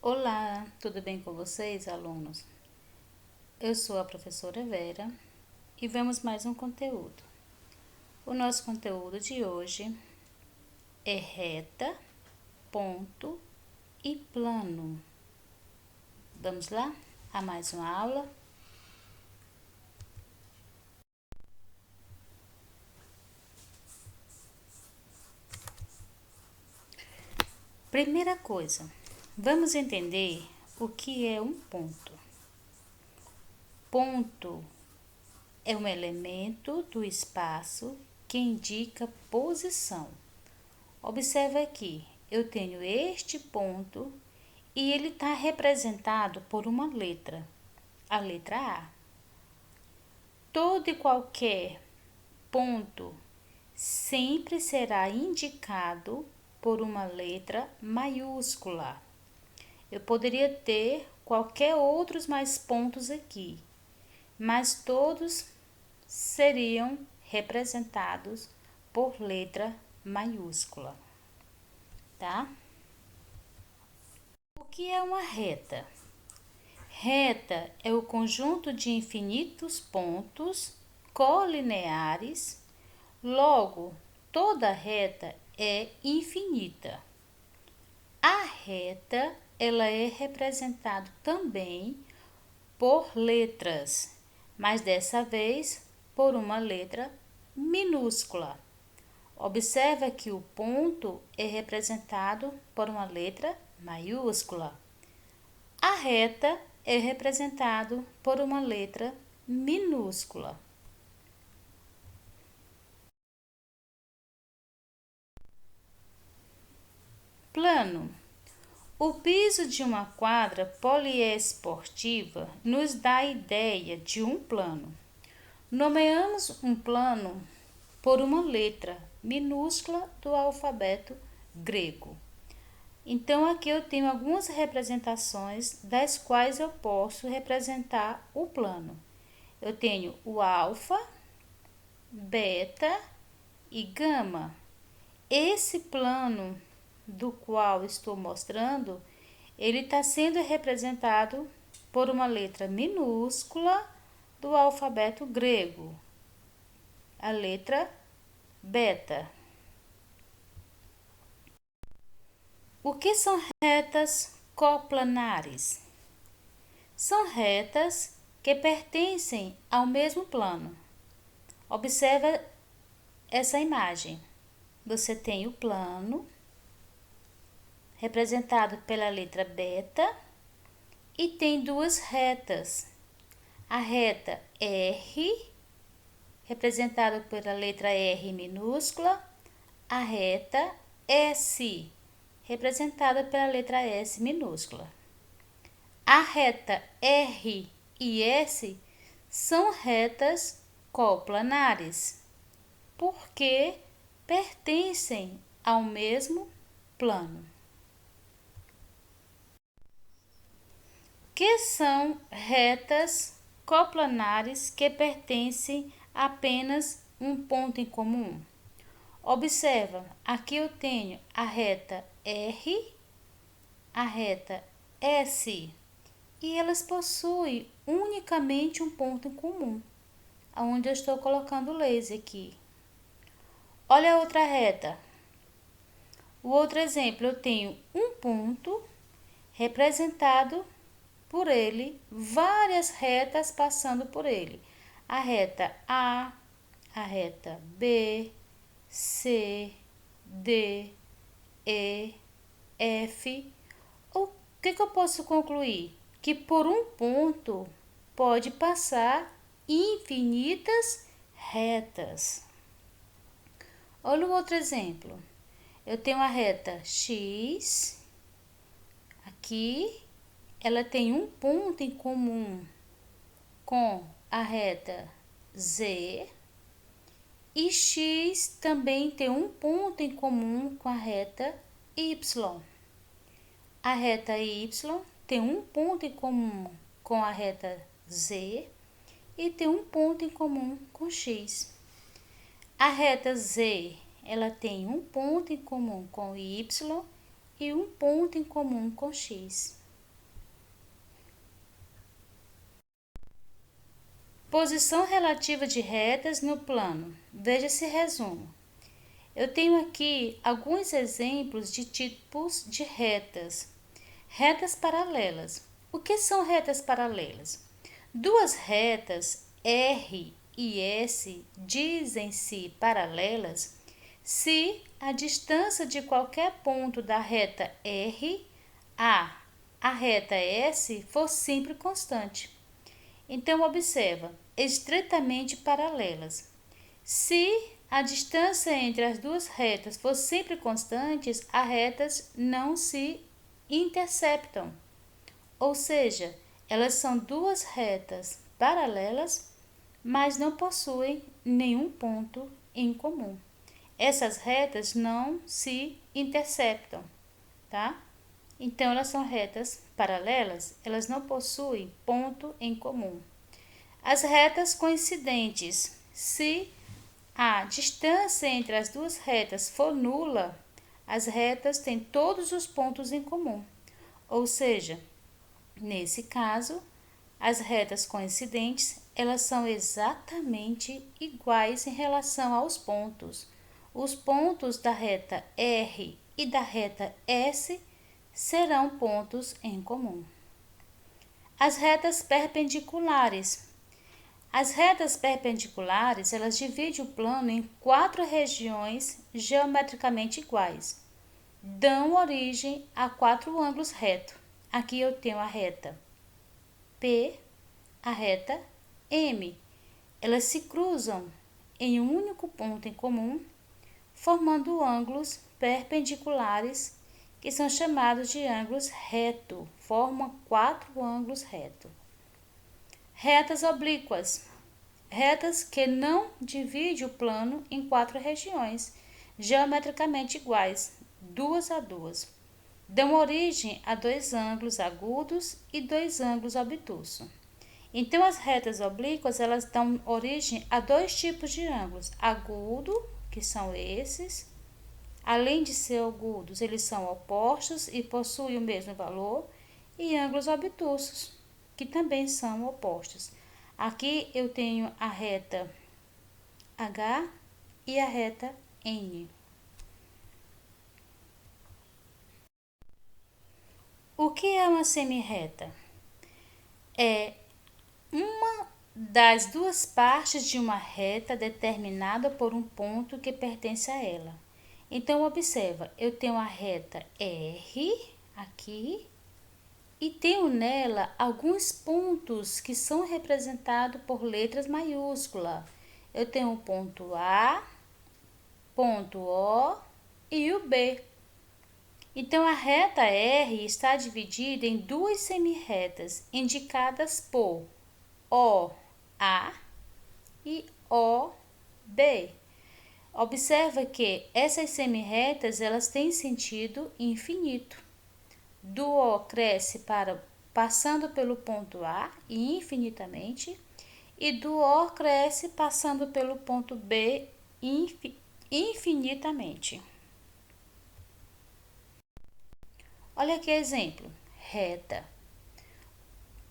Olá, tudo bem com vocês, alunos? Eu sou a professora Vera e vamos mais um conteúdo. O nosso conteúdo de hoje é reta, ponto e plano. Vamos lá a mais uma aula? Primeira coisa, vamos entender o que é um ponto. Ponto é um elemento do espaço que indica posição. Observe aqui, eu tenho este ponto e ele está representado por uma letra, a letra A. Todo e qualquer ponto sempre será indicado por uma letra maiúscula. Eu poderia ter qualquer outros mais pontos aqui, mas todos seriam representados por letra maiúscula, tá? O que é uma reta? Reta é o conjunto de infinitos pontos colineares, logo, toda reta é infinita. A reta, ela é representada também por letras, mas dessa vez por uma letra minúscula. Observa que o ponto é representado por uma letra maiúscula. A reta é representado por uma letra minúscula. Plano. O piso de uma quadra poliesportiva nos dá a ideia de um plano. Nomeamos um plano por uma letra minúscula do alfabeto grego. Então, aqui eu tenho algumas representações das quais eu posso representar o plano. Eu tenho o alfa, beta e gama. Esse plano do qual estou mostrando, ele está sendo representado por uma letra minúscula do alfabeto grego, a letra beta. O que são retas coplanares? São retas que pertencem ao mesmo plano. Observa essa imagem. Você tem o plano, representado pela letra beta, e tem duas retas. A reta R, representada pela letra R minúscula, a reta S, representada pela letra S minúscula. A reta R e S são retas coplanares, porque pertencem ao mesmo plano. Que são retas coplanares que pertencem a apenas um ponto em comum? Observa, aqui eu tenho a reta R, a reta S, e elas possuem unicamente um ponto em comum, onde eu estou colocando o laser aqui. Olha a outra reta. O outro exemplo, eu tenho um ponto representado por ele, várias retas passando por ele. A reta a reta B, C, D, E, F. O que eu posso concluir? Que por um ponto pode passar infinitas retas. Olha o outro exemplo. Eu tenho a reta X, aqui, ela tem um ponto em comum com a reta Z, e X também tem um ponto em comum com a reta Y. A reta Y tem um ponto em comum com a reta Z e tem um ponto em comum com X. A reta Z, ela tem um ponto em comum com Y e um ponto em comum com X. Posição relativa de retas no plano. Veja esse resumo. Eu tenho aqui alguns exemplos de tipos de retas. Retas paralelas. O que são retas paralelas? Duas retas R e S dizem-se paralelas se a distância de qualquer ponto da reta R a reta S for sempre constante. Então, observa, estreitamente paralelas. Se a distância entre as duas retas for sempre constantes, as retas não se interceptam. Ou seja, elas são duas retas paralelas, mas não possuem nenhum ponto em comum. Essas retas não se interceptam, tá? Então, elas são retas paralelas, elas não possuem ponto em comum. As retas coincidentes, se a distância entre as duas retas for nula, as retas têm todos os pontos em comum. Ou seja, nesse caso, as retas coincidentes, elas são exatamente iguais em relação aos pontos. Os pontos da reta R e da reta S serão pontos em comum. As retas perpendiculares. As retas perpendiculares, elas dividem o plano em 4 regiões geometricamente iguais. Dão origem a 4 ângulos retos. Aqui eu tenho a reta P, a reta M. Elas se cruzam em um único ponto em comum, formando ângulos perpendiculares, que são chamados de ângulos retos. Formam 4 ângulos retos. Retas oblíquas. Retas que não dividem o plano em 4 regiões geometricamente iguais, 2 a 2. Dão origem a 2 ângulos agudos e 2 ângulos obtusos. Então, as retas oblíquas, elas dão origem a 2 tipos de ângulos. Agudo, que são esses. Além de ser agudos, eles são opostos e possuem o mesmo valor. E ângulos obtusos, que também são opostos. Aqui eu tenho a reta H e a reta N. O que é uma semirreta? É uma das duas partes de uma reta determinada por um ponto que pertence a ela. Então, observa, eu tenho a reta R aqui e tenho nela alguns pontos que são representados por letras maiúsculas. Eu tenho o ponto A, ponto O e o B. Então, a reta R está dividida em 2 semirretas indicadas por OA e OB. Observa que essas semirretas, elas têm sentido infinito. Do O cresce passando pelo ponto A e infinitamente, e do O cresce passando pelo ponto B infinitamente. Olha aqui exemplo, reta.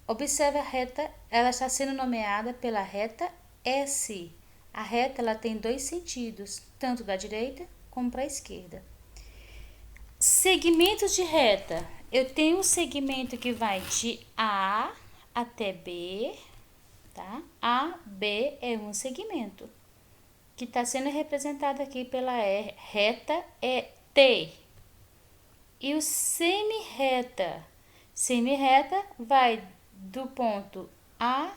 Observe a reta, ela está sendo nomeada pela reta S. A reta, ela tem 2 sentidos, tanto da direita como para a esquerda. Segmentos de reta. Eu tenho um segmento que vai de A até B, tá? A, B é um segmento que está sendo representado aqui pela reta T. E o semirreta. Semirreta vai do ponto A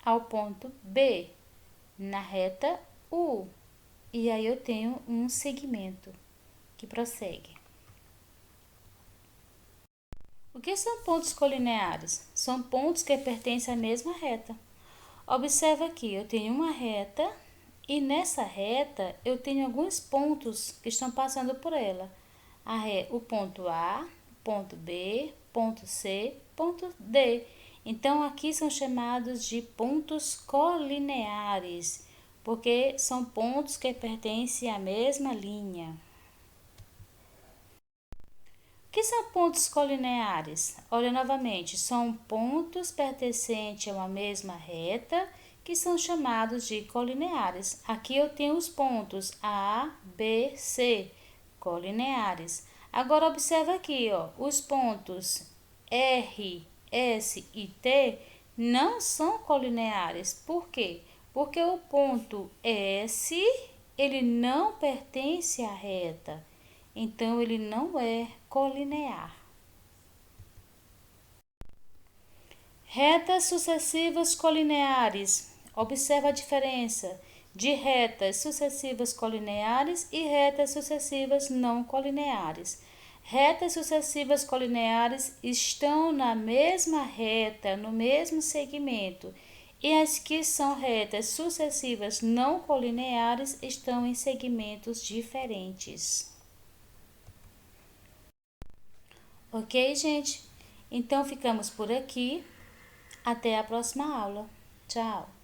ao ponto B, na reta U. E aí eu tenho um segmento que prossegue. O que são pontos colineares? São pontos que pertencem à mesma reta. Observa aqui, eu tenho uma reta e nessa reta eu tenho alguns pontos que estão passando por ela. O ponto A, ponto B, ponto C, ponto D. Então, aqui são chamados de pontos colineares, porque são pontos que pertencem à mesma linha. O que são pontos colineares? Olha novamente, são pontos pertencentes a uma mesma reta que são chamados de colineares. Aqui eu tenho os pontos A, B, C, colineares. Agora observa aqui, ó, os pontos R, S e T não são colineares. Por quê? Porque o ponto S, ele não pertence à reta, então ele não é colinear. Retas sucessivas colineares. Observa a diferença de retas sucessivas colineares e retas sucessivas não colineares. Retas sucessivas colineares estão na mesma reta, no mesmo segmento, e as que são retas sucessivas não colineares estão em segmentos diferentes. Ok, gente? Então ficamos por aqui. Até a próxima aula. Tchau!